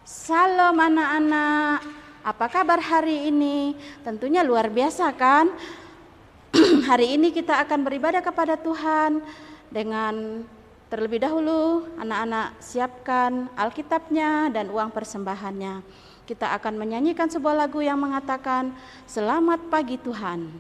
Salam anak-anak, apa kabar hari ini? Tentunya luar biasa kan? Hari ini kita akan beribadah kepada Tuhan dengan terlebih dahulu anak-anak siapkan Alkitabnya dan uang persembahannya. Kita akan menyanyikan sebuah lagu yang mengatakan Selamat Pagi Tuhan.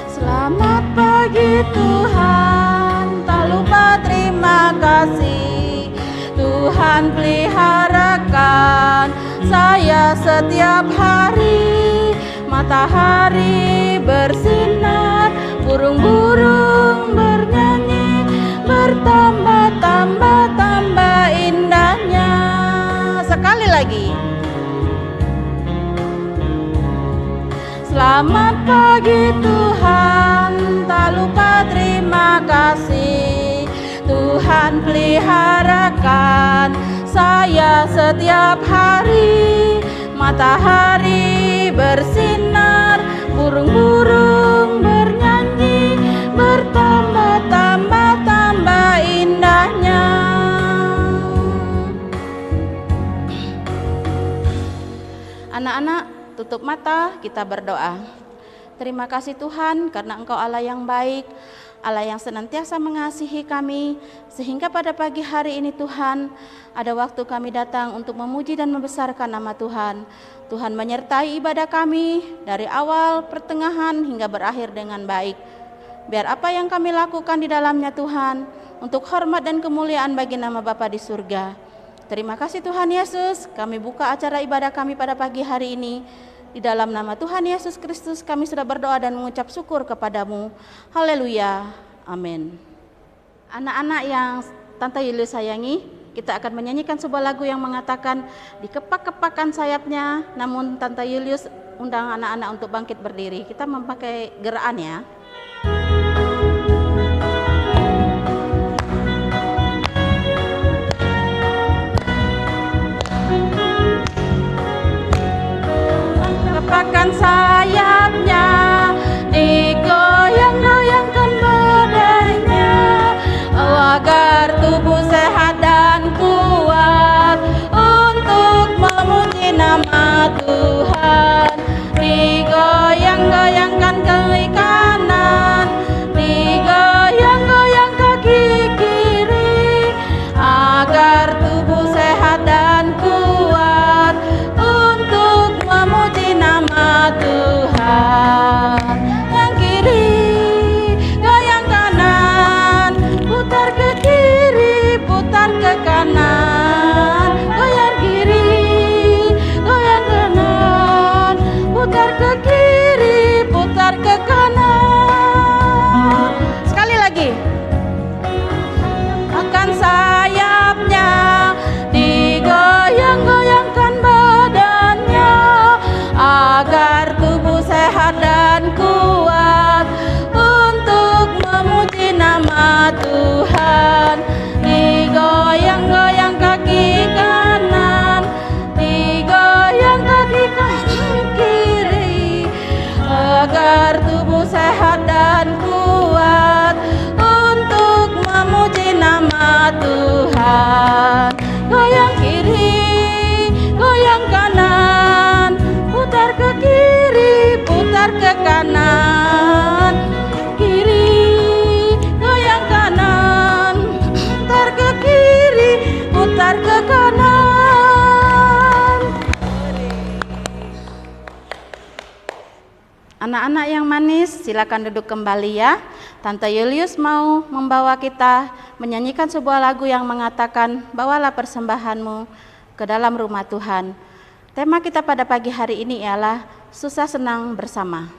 Selamat pagi Tuhan, tak lupa terima kasih. Tuhan peliharakan saya setiap hari. Matahari bersinar, burung-burung bernyanyi, bertambah-tambah indahnya. Sekali lagi. Selamat pagi Tuhan, tak lupa terima kasih. Tuhan peliharakan saya setiap hari. Matahari bersinar, burung-burung bernyanyi, bertambah-tambah indahnya. Anak-anak, tutup mata, kita berdoa. Terima kasih Tuhan karena Engkau Allah yang baik, Allah yang senantiasa mengasihi kami, sehingga pada pagi hari ini Tuhan, ada waktu kami datang untuk memuji dan membesarkan nama Tuhan. Tuhan menyertai ibadah kami dari awal, pertengahan, hingga berakhir dengan baik. Biar apa yang kami lakukan di dalamnya Tuhan, untuk hormat dan kemuliaan bagi nama Bapa di surga. Terima kasih Tuhan Yesus, kami buka acara ibadah kami pada pagi hari ini. Di dalam nama Tuhan Yesus Kristus kami sudah berdoa dan mengucap syukur kepadamu. Haleluya, amin. Anak-anak yang Tante Yulius sayangi, kita akan menyanyikan sebuah lagu yang mengatakan dikepak-kepakan sayapnya. Namun Tante Yulius undang anak-anak untuk bangkit berdiri. Kita memakai gerakan ya. Kepakkan sayapnya, digoyang-goyangkan badannya, agar tubuh sehat dan kuat untuk memuji nama Tuhan. Digoyang-goyangkan kaki kanan, digoyang-goyang kaki kiri, agar tubuh sehat dan kuat untuk memuji nama Tuhan. Yang kiri goyang kanan, putar ke kiri, putar ke kanan. Goyang kiri, goyang kanan, putar ke kiri, putar ke kanan. Sekali lagi. Akan sayapnya, digoyang-goyangkan badannya, agar tubuh sehat dan kuat untuk memuji nama Tuhan. Digoyang-goyang kaki kanan, digoyang kaki kiri, agar tubuh sehat dan kuat untuk memuji nama Tuhan. Goyang kiri, goyang kanan, putar ke kiri, putar ke kanan. Kiri, goyang kanan, putar ke kiri, putar ke kanan. Anak-anak yang manis, silakan duduk kembali ya. Tante Yulius mau membawa kita menyanyikan sebuah lagu yang mengatakan bawalah persembahanmu ke dalam rumah Tuhan. Tema kita pada pagi hari ini ialah susah senang bersama.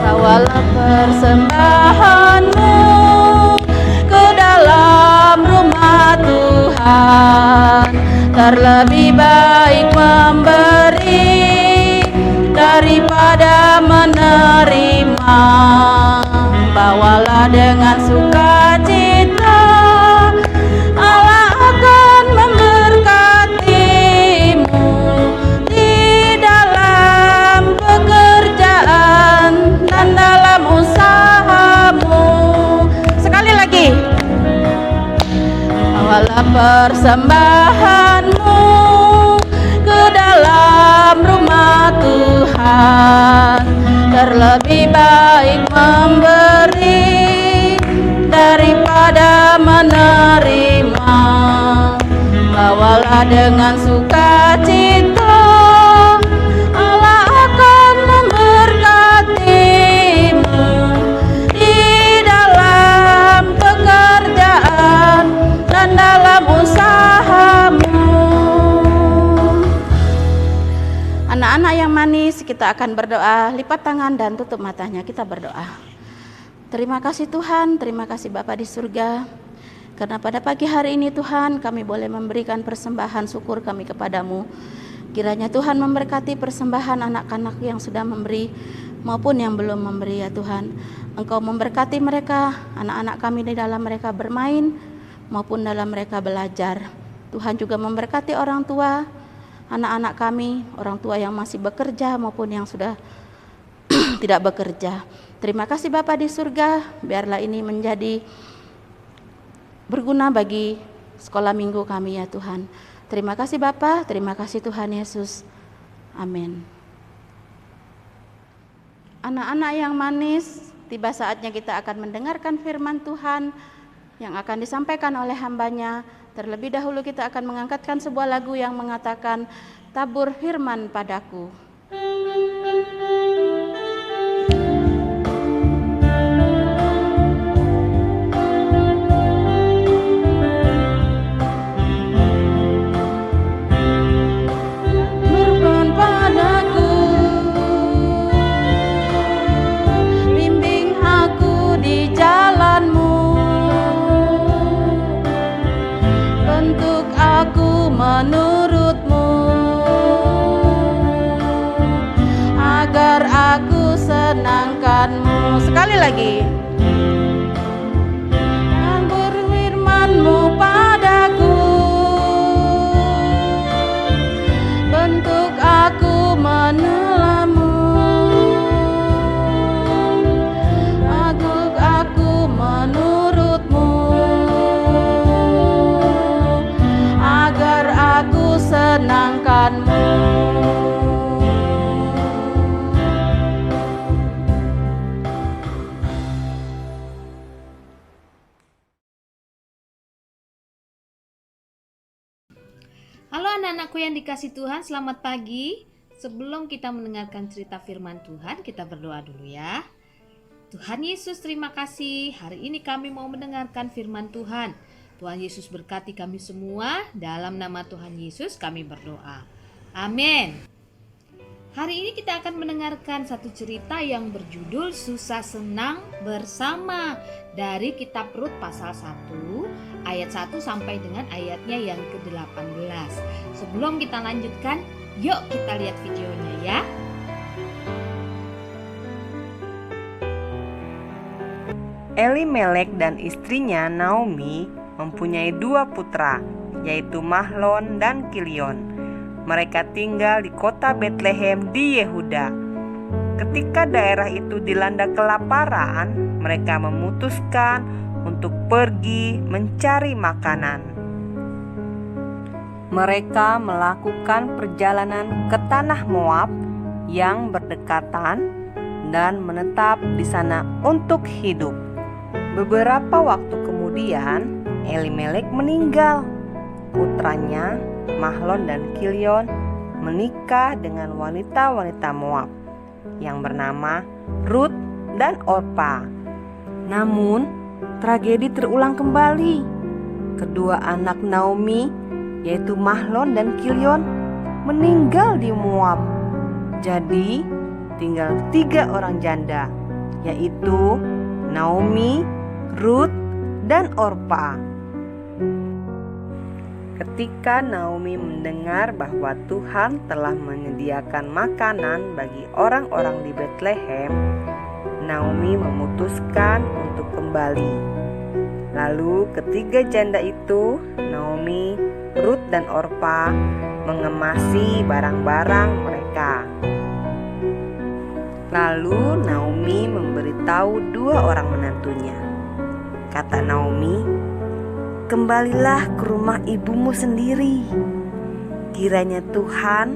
Bawalah persembahanmu ke dalam rumah Tuhan. terlebih baik memberi daripada menerima. Bawalah dengan sukacita, Allah akan memberkatimu di dalam pekerjaan dan dalam usahamu. Sekali lagi, bawalah persembahanmu ke dalam rumah Tuhan, terlebih baik memberi daripada menerima. Bawalah dengan sukacita, Allah akan memberkatimu di dalam pekerjaan dan dalam usahamu. Anak-anak yang manis, kita akan berdoa. Lipat tangan dan tutup matanya, kita berdoa. Terima kasih Tuhan, terima kasih Bapa di surga, karena pada pagi hari ini Tuhan kami boleh memberikan persembahan syukur kami kepadamu. Kiranya Tuhan memberkati persembahan anak-anak yang sudah memberi maupun yang belum memberi ya Tuhan. Engkau memberkati mereka, anak-anak kami di dalam mereka bermain maupun dalam mereka belajar. Tuhan juga memberkati orang tua, anak-anak kami, orang tua yang masih bekerja maupun yang sudah tidak bekerja. Terima kasih Bapa di surga, biarlah ini menjadi berguna bagi sekolah minggu kami ya Tuhan. Terima kasih Bapa, terima kasih Tuhan Yesus. Amin. Anak-anak yang manis, tiba saatnya kita akan mendengarkan firman Tuhan yang akan disampaikan oleh hambanya. Terlebih dahulu kita akan mengangkatkan sebuah lagu yang mengatakan, tabur firman padaku. Firman padaku, bimbing aku di jalanmu, bentuk aku menurutmu, agar aku senangkanmu. Sekali lagi. Tabur firman-Mu padaku, bentuk aku menelamu, agar aku menurutmu, agar aku senangkanmu. Halo anak-anakku yang dikasih Tuhan, selamat pagi. Sebelum kita mendengarkan cerita firman Tuhan, kita berdoa dulu ya. Tuhan Yesus, terima kasih. Hari ini kami mau mendengarkan firman Tuhan. Tuhan Yesus berkati kami semua. Dalam nama Tuhan Yesus kami berdoa. Amin. Hari ini kita akan mendengarkan satu cerita yang berjudul Susah Senang Bersama dari kitab Rut pasal 1 ayat 1 sampai dengan ayatnya yang ke-18. Sebelum kita lanjutkan, yuk kita lihat videonya ya. Elimelek dan istrinya Naomi mempunyai 2 putra, yaitu Mahlon dan Kilion. Mereka tinggal di kota Betlehem di Yehuda. Ketika daerah itu dilanda kelaparan, mereka memutuskan untuk pergi mencari makanan. Mereka melakukan perjalanan ke tanah Moab yang berdekatan dan menetap di sana untuk hidup. Beberapa waktu kemudian, Elimelek meninggal. Putranya Mahlon dan Kilion menikah dengan wanita-wanita Moab yang bernama Rut dan Orpa. Namun, tragedi terulang kembali. Kedua anak Naomi, yaitu Mahlon dan Kilion, meninggal di Moab. Jadi, tinggal 3 orang janda, yaitu Naomi, Rut, dan Orpa. Ketika Naomi mendengar bahwa Tuhan telah menyediakan makanan bagi orang-orang di Betlehem, Naomi memutuskan untuk kembali. Lalu ketiga janda itu, Naomi, Rut dan Orpa, mengemasi barang-barang mereka. Lalu Naomi memberitahu dua orang menantunya. Kata Naomi, "Kembalilah ke rumah ibumu sendiri. Kiranya Tuhan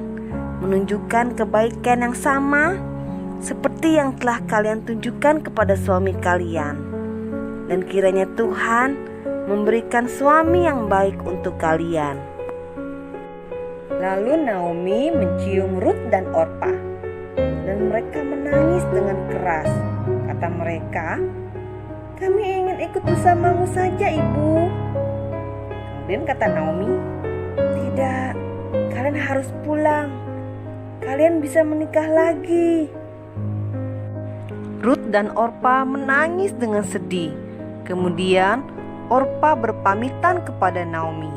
menunjukkan kebaikan yang sama seperti yang telah kalian tunjukkan kepada suami kalian. Dan kiranya Tuhan memberikan suami yang baik untuk kalian." Lalu Naomi mencium Rut dan Orpa, dan mereka menangis dengan keras. Kata mereka, "Kami ingin ikut bersamamu saja, Ibu." Kemudian kata Naomi, "Tidak, kalian harus pulang. Kalian bisa menikah lagi." Rut dan Orpa menangis dengan sedih. Kemudian Orpa berpamitan kepada Naomi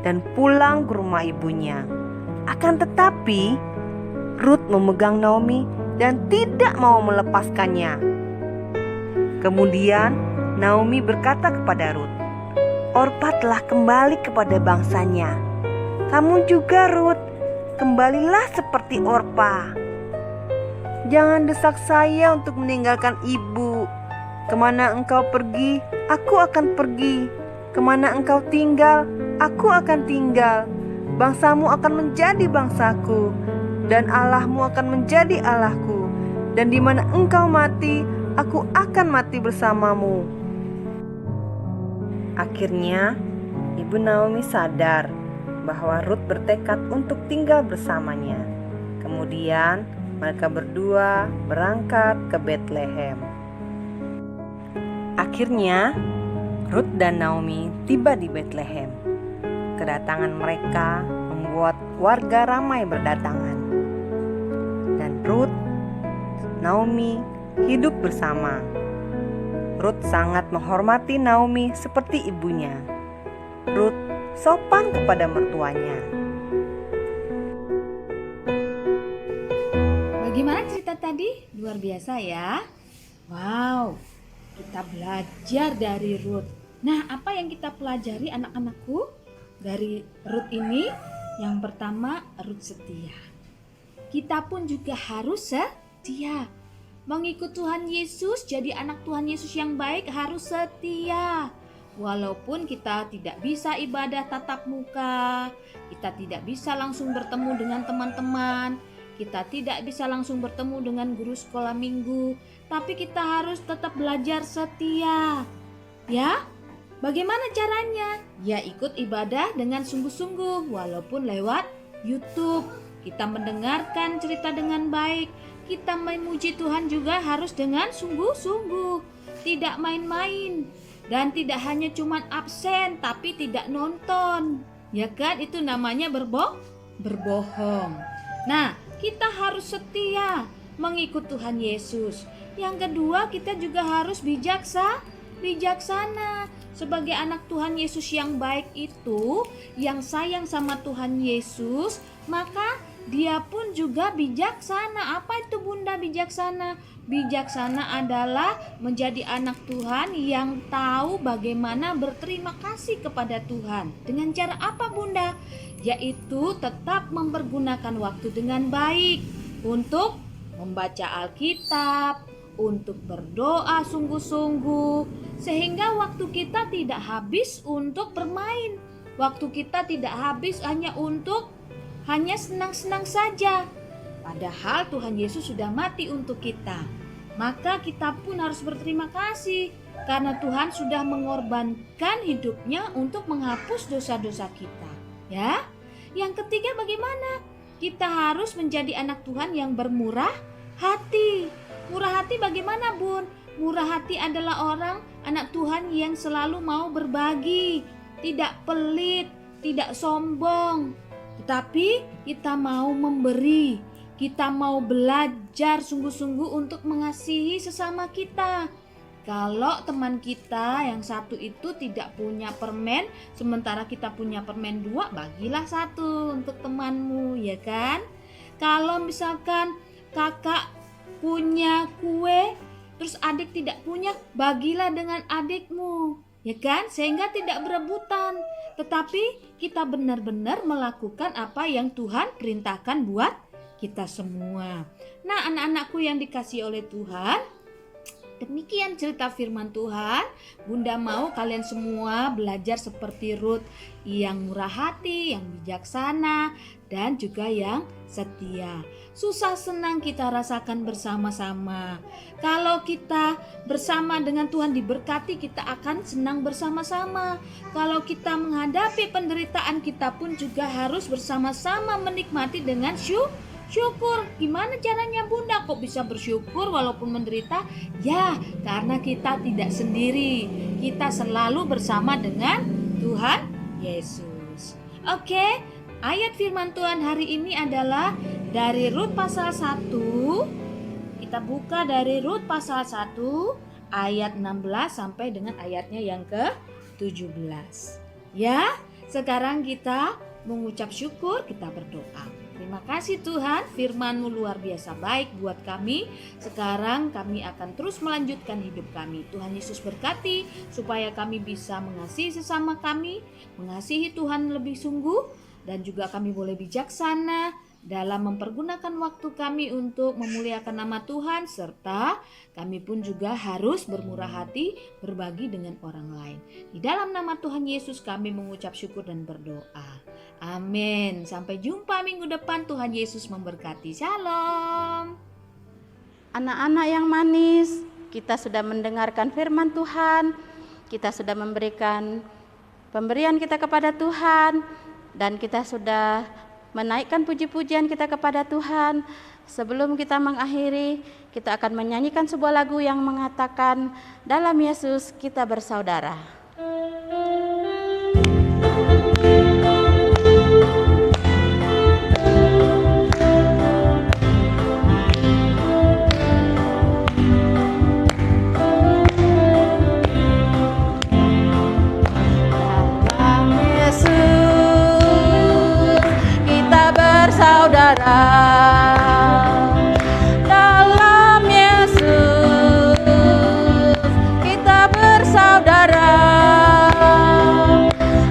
dan pulang ke rumah ibunya. Akan tetapi Rut memegang Naomi dan tidak mau melepaskannya. Kemudian Naomi berkata kepada Rut, "Orpa telah kembali kepada bangsanya. Kamu juga, Rut, kembalilah seperti Orpa. Jangan desak saya untuk meninggalkan ibu. Kemana engkau pergi, aku akan pergi. Kemana engkau tinggal, aku akan tinggal. Bangsamu akan menjadi bangsaku, dan Allahmu akan menjadi Allahku. Dan di mana engkau mati, aku akan mati bersamamu." Akhirnya, Ibu Naomi sadar bahwa Rut bertekad untuk tinggal bersamanya. Kemudian, mereka berdua berangkat ke Betlehem. Akhirnya, Rut dan Naomi tiba di Betlehem. Kedatangan mereka membuat warga ramai berdatangan. Dan Rut, Naomi hidup bersama. Rut sangat menghormati Naomi seperti ibunya. Rut sopan kepada mertuanya. Bagaimana cerita tadi? Luar biasa ya. Wow, kita belajar dari Rut. Nah, apa yang kita pelajari anak-anakku dari Rut ini? Yang pertama, Rut setia. Kita pun juga harus setia. Mengikut Tuhan Yesus, jadi anak Tuhan Yesus yang baik harus setia. Walaupun kita tidak bisa ibadah tatap muka, kita tidak bisa langsung bertemu dengan teman-teman, kita tidak bisa langsung bertemu dengan guru sekolah minggu, tapi kita harus tetap belajar setia. Ya, bagaimana caranya? Ya, ikut ibadah dengan sungguh-sungguh, walaupun lewat YouTube. Kita mendengarkan cerita dengan baik. Kita memuji Tuhan juga harus dengan sungguh-sungguh, tidak main-main. Dan tidak hanya cuman absen, tapi tidak nonton. Ya kan, itu namanya berbohong. Nah, kita harus setia mengikut Tuhan Yesus. Yang kedua, kita juga harus bijaksana. Sebagai anak Tuhan Yesus yang baik itu, yang sayang sama Tuhan Yesus, maka dia pun juga bijaksana. Apa itu Bunda bijaksana? Bijaksana adalah menjadi anak Tuhan yang tahu bagaimana berterima kasih kepada Tuhan. Dengan cara apa Bunda? Yaitu tetap mempergunakan waktu dengan baik untuk membaca Alkitab, untuk berdoa sungguh-sungguh, sehingga waktu kita tidak habis untuk bermain. Waktu kita tidak habis hanya senang-senang saja. Padahal Tuhan Yesus sudah mati untuk kita. Maka kita pun harus berterima kasih karena Tuhan sudah mengorbankan hidupnya untuk menghapus dosa-dosa kita. Ya. Yang ketiga bagaimana? Kita harus menjadi anak Tuhan yang bermurah hati. Murah hati bagaimana Bun? Murah hati adalah anak Tuhan yang selalu mau berbagi, tidak pelit, tidak sombong. Tetapi kita mau memberi, kita mau belajar sungguh-sungguh untuk mengasihi sesama kita. Kalau teman kita yang satu itu tidak punya permen, sementara kita punya permen 2, bagilah 1 untuk temanmu, ya kan? Kalau misalkan kakak punya kue, terus adik tidak punya, bagilah dengan adikmu, ya kan? Sehingga tidak berebutan, tetapi kita benar-benar melakukan apa yang Tuhan perintahkan buat kita semua. Nah, anak-anakku yang dikasihi oleh Tuhan, demikian cerita firman Tuhan. Bunda mau kalian semua belajar seperti Ruth, yang murah hati, yang bijaksana, dan juga yang setia. Susah senang kita rasakan bersama-sama. Kalau kita bersama dengan Tuhan diberkati, kita akan senang bersama-sama. Kalau kita menghadapi penderitaan, kita pun juga harus bersama-sama menikmati dengan syukur. Gimana caranya Bunda kok bisa bersyukur walaupun menderita? Ya, karena kita tidak sendiri. Kita selalu bersama dengan Tuhan Yesus. Oke, ayat firman Tuhan hari ini adalah dari Rut pasal 1. Kita buka dari Rut pasal 1 ayat 16 sampai dengan ayatnya yang ke-17. Ya, sekarang kita mengucap syukur, kita berdoa. Terima kasih Tuhan, firman-Mu luar biasa baik buat kami. Sekarang kami akan terus melanjutkan hidup kami. Tuhan Yesus berkati supaya kami bisa mengasihi sesama kami, mengasihi Tuhan lebih sungguh, dan juga kami boleh bijaksana dalam mempergunakan waktu kami untuk memuliakan nama Tuhan, serta kami pun juga harus bermurah hati berbagi dengan orang lain. Di dalam nama Tuhan Yesus kami mengucap syukur dan berdoa. Amin. Sampai jumpa minggu depan. Tuhan Yesus memberkati. Shalom. Anak-anak yang manis, kita sudah mendengarkan firman Tuhan, kita sudah memberikan pemberian kita kepada Tuhan, dan kita sudah menaikkan puji-pujian kita kepada Tuhan. Sebelum kita mengakhiri, kita akan menyanyikan sebuah lagu yang mengatakan, dalam Yesus kita bersaudara. Dalam Yesus kita bersaudara.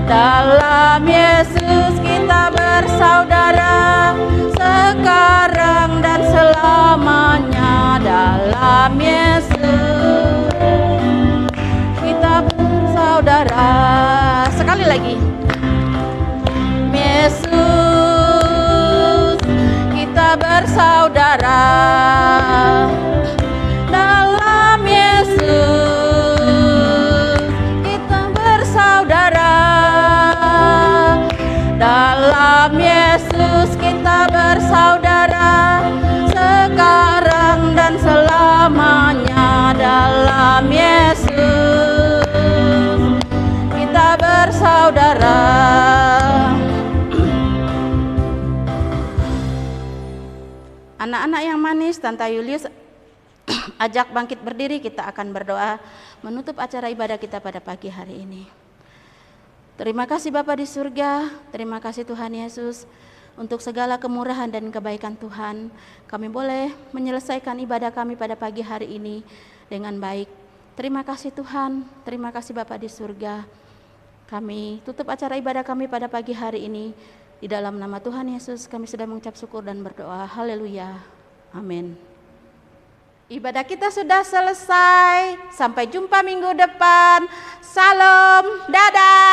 Dalam Yesus kita bersaudara, sekarang dan selamanya. Dalam Yesus kita bersaudara. Sekali lagi, Yesus kita bersaudara. Dalam Yesus kita bersaudara. Dalam Yesus kita bersaudara, sekarang dan selamanya. Dalam Yesus kita bersaudara. Anak-anak yang manis, Tante Yulius ajak bangkit berdiri, kita akan berdoa menutup acara ibadah kita pada pagi hari ini. Terima kasih Bapa di surga, terima kasih Tuhan Yesus untuk segala kemurahan dan kebaikan Tuhan. Kami boleh menyelesaikan ibadah kami pada pagi hari ini dengan baik. Terima kasih Tuhan, terima kasih Bapa di surga. Kami tutup acara ibadah kami pada pagi hari ini. Di dalam nama Tuhan Yesus kami sudah mengucap syukur dan berdoa. Haleluya. Amin. Ibadah kita sudah selesai. Sampai jumpa minggu depan. Salam. Dadah.